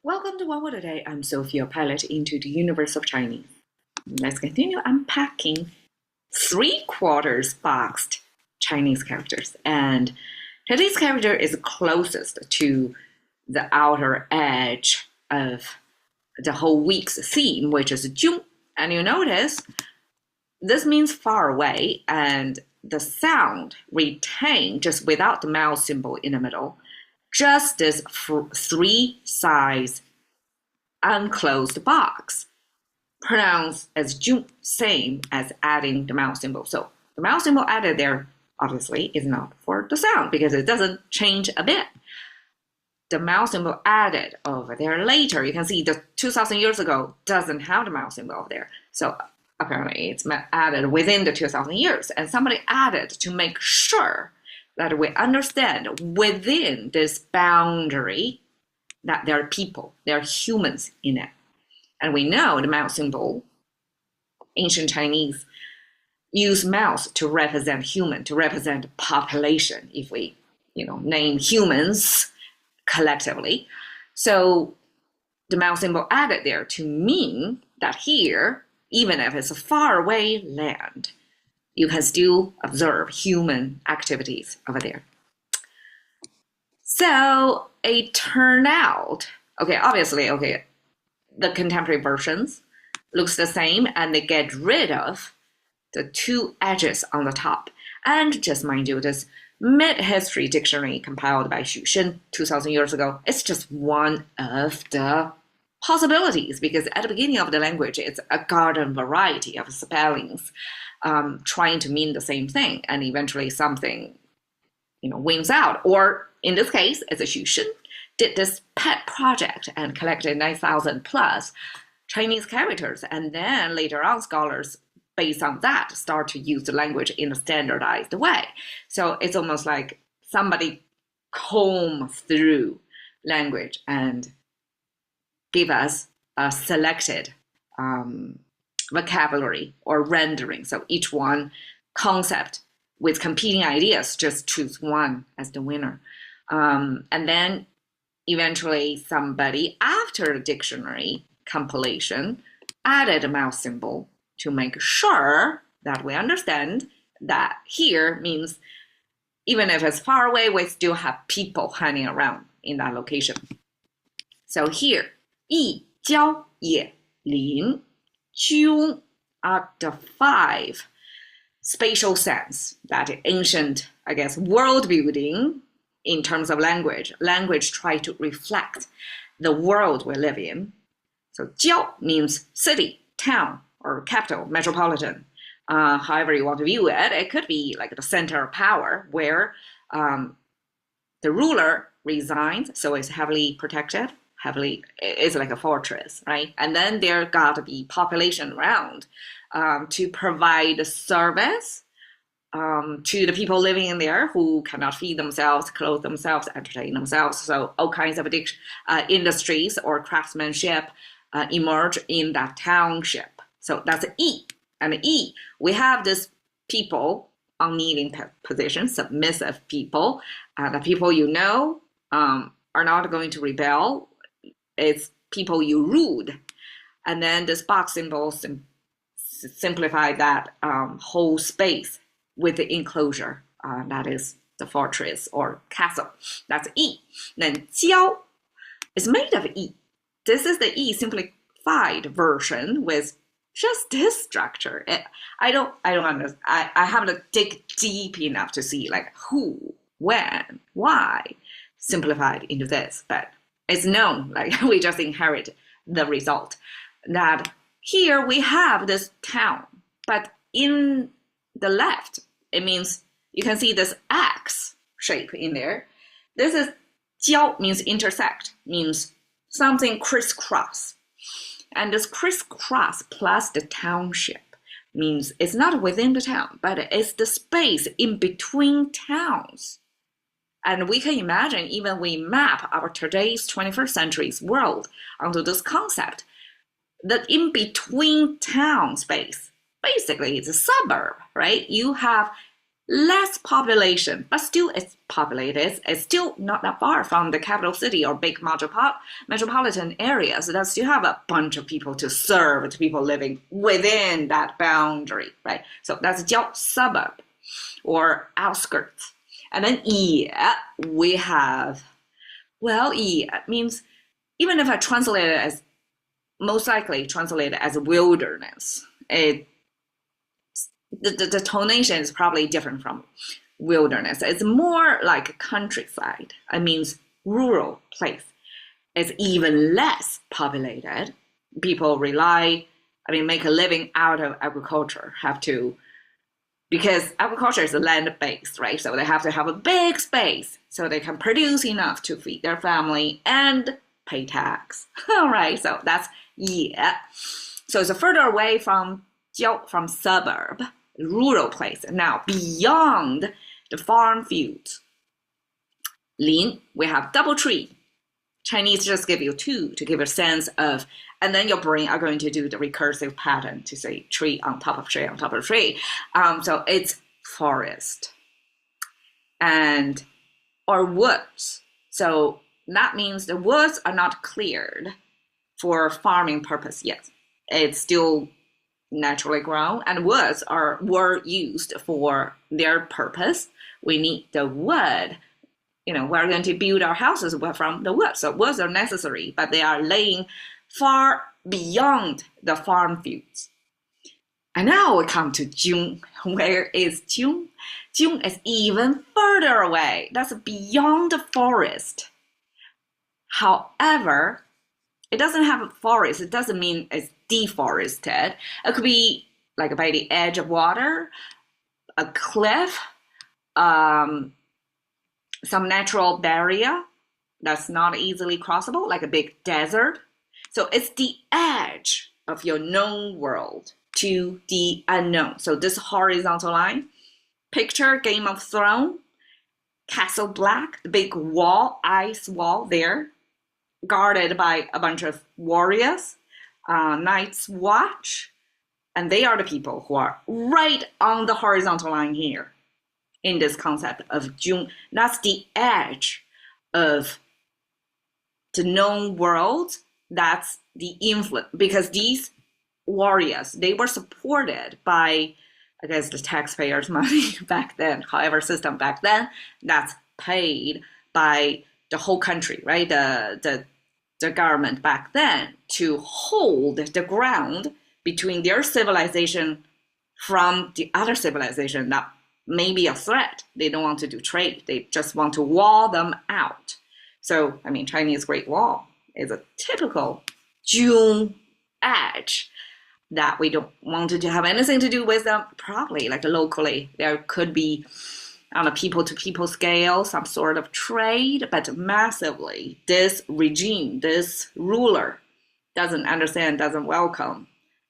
Welcome to One Word a Day. I'm Sophie, your pilot into the universe of Chinese. Let's continue unpacking three-quarters boxed Chinese characters. And today's character is closest to the outer edge of the whole week's theme, which is jiōng. And you notice this means far away, and the sound retained just without the mouth symbol in the middle. Just this three size unclosed box, pronounced as jiōng, same as adding the mouth symbol. So the mouth symbol added there obviously is not for the sound because it doesn't change a bit. The mouth symbol added over there later, you can see the 2,000 years ago doesn't have the mouth symbol over there. So apparently it's added within the 2,000 years, and somebody added to make sure that we understand within this boundary that there are people, there are humans in it. And we know the mouth symbol, ancient Chinese, use mouth to represent human, to represent population, if we name humans collectively. So the mouth symbol added there to mean that here, even if it's a faraway land, you can still observe human activities over there. So a turnout, obviously, the contemporary versions looks the same, and they get rid of the two edges on the top. And just mind you, this mid-history dictionary compiled by Xu Shen 2,000 years ago, it's just one of the possibilities, because at the beginning of the language, it's a garden variety of spellings trying to mean the same thing, and eventually something wins out. Or in this case, as a Xu Shen did this pet project and collected 9,000 plus Chinese characters, and then later on scholars based on that start to use the language in a standardized way. So it's almost like somebody comb through language and give us a selected vocabulary or rendering. So each one concept with competing ideas, just choose one as the winner. And then eventually somebody after the dictionary compilation added a mouth symbol to make sure that we understand that here means even if it's far away, we still have people hanging around in that location. So here, 一郊野林 jiōng are the five spatial sense that ancient, world building in terms of language. Language try to reflect the world we live in. So 郊 means city, town, or capital, metropolitan. However you want to view it, it could be like the center of power where the ruler resides, so it's heavily protected. It's like a fortress, right? And then there got to be population around to provide service to the people living in there who cannot feed themselves, clothe themselves, entertain themselves. So all kinds of industries or craftsmanship emerge in that township. So that's E. And E, we have this people on kneeling position, submissive people. The people are not going to rebel. It's people you ruled. And then this box symbol simplify that whole space with the enclosure. That is the fortress or castle. That's E. Then 郊 is made of E. This is the E simplified version with just this structure. I don't understand. I have to dig deep enough to see like who, when, why simplified into this, but it's known, like we just inherit the result. That here we have this town, but in the left, it means you can see this X shape in there. This is 交 means intersect, means something crisscross. And this crisscross plus the township means it's not within the town, but it's the space in between towns. And we can imagine even we map our today's 21st century's world onto this concept. The in-between town space, basically it's a suburb, right? You have less population, but still it's populated. It's still not that far from the capital city or big metropolitan areas. So that still have a bunch of people to serve to people living within that boundary, right? So that's 叫 suburb or outskirts. And then 野, we have, well, 野 means, even if I translate it as, most likely translated as wilderness, the tonation is probably different from wilderness. It's more like countryside. It means rural place. It's even less populated. People make a living out of agriculture, because agriculture is land-based, right? So they have to have a big space so they can produce enough to feed their family and pay tax. All right, so that's 野. So it's further away from suburb, rural place. Now, beyond the farm fields, 林, we have double tree. Chinese just give you two to give a sense of, and then your brain are going to do the recursive pattern to say tree on top of tree on top of tree. So it's forest or woods. So that means the woods are not cleared for farming purpose yet. It's still naturally grown, and woods were used for their purpose. We need the wood. We're going to build our houses from the wood. So woods are necessary, but they are laying far beyond the farm fields. And now we come to jiōng. Where is jiōng? Jiōng is even further away. That's beyond the forest. However, it doesn't have a forest. It doesn't mean it's deforested. It could be like by the edge of water, a cliff, some natural barrier that's not easily crossable, like a big desert. So it's the edge of your known world to the unknown. So this horizontal line, picture Game of Thrones, Castle Black, the big wall, ice wall there, guarded by a bunch of warriors, Night's Watch, and they are the people who are right on the horizontal line here in this concept of jiōng. That's the edge of the known world. That's the influence, because these warriors, they were supported by, I guess, the taxpayers' money back then, however system back then, that's paid by the whole country, right? The government back then to hold the ground between their civilization from the other civilization that may be a threat. They don't want to do trade. They just want to wall them out. So, Chinese Great Wall is a typical jiōng edge that we don't want to have anything to do with them. Probably, like locally, there could be on a people-to-people scale, some sort of trade, but massively, this regime, this ruler doesn't understand, doesn't welcome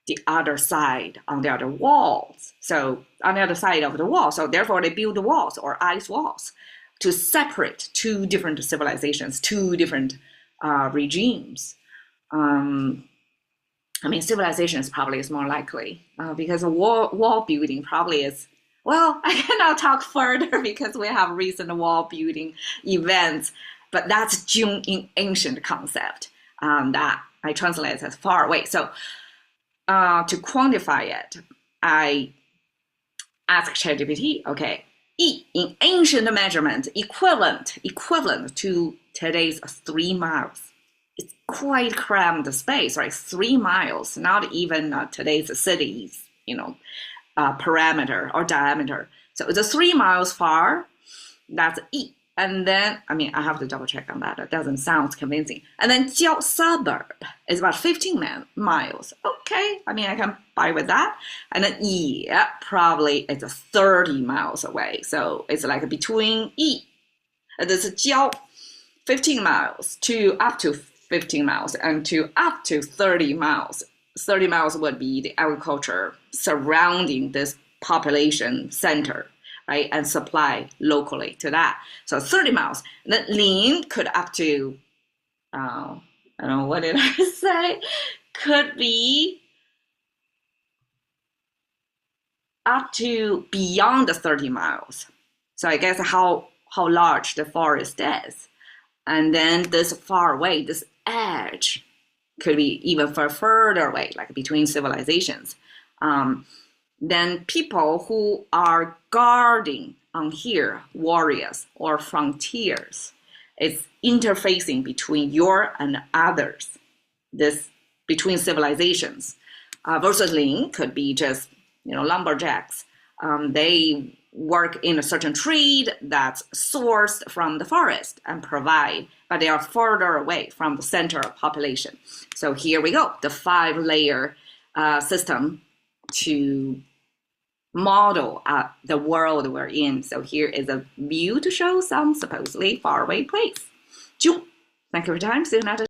the other side on the other walls. So on the other side of the wall, so therefore they build walls or ice walls to separate two different civilizations, two different regimes. Civilization is probably more likely because a wall building probably is. Well, I cannot talk further because we have recent wall building events, but that's jiōng in ancient concept that I translate as far away. So to quantify it, I asked ChatGPT, okay, in ancient measurement, equivalent to today's 3 miles. It's quite crammed space, right? 3 miles, not even today's cities, parameter or diameter. So it's 3 miles far, that's E. And then, I have to double check on that. It doesn't sound convincing. And then 叫 suburb is about 15 miles. Okay, I can buy with that. And then probably it's 30 miles away. So it's like between this 叫 15 miles to up to 15 miles and to up to 30 miles. 30 miles would be the agriculture surrounding this population center, right? And supply locally to that. So 30 miles. And then 林 could up to, I don't know, what did I say? Could be up to beyond the 30 miles. So I guess how large the forest is. And then this far away, this edge could be even further away, like between civilizations. Then people who are guarding on here, warriors or frontiers, it's interfacing between your and others, this between civilizations. Versus Lin could be just, lumberjacks. They work in a certain trade that's sourced from the forest and provide, but they are further away from the center of population. So here we go, the 5-layer system to model the world we're in. So here is a view to show some supposedly faraway place. Thank you for your time. See you another